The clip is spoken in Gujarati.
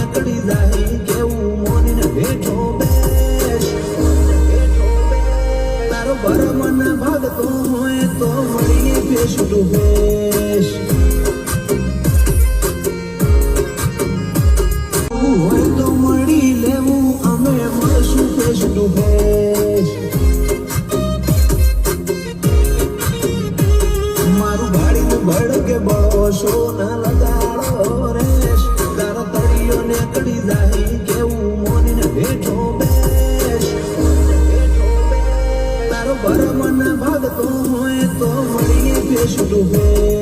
નીકળી જાય કેવું મોનીને બેઠો બેસ તારો ભરમ ના ભાગતો હોય તો મળીએ ફેસ ટુ ફેસ હોય તો મળી લેવું અમે મળશું ફેસ ટુ ફેસ મારું ભાડીનું ભડકે બળો સોના લગાડો રેશ તારા તળિયો નીકળી જાય કેવું મોનીને બેઠો બેસ તારો ભરમ ના ભાગતો હોય તો મળીએ ફેસ ટુ ફેસ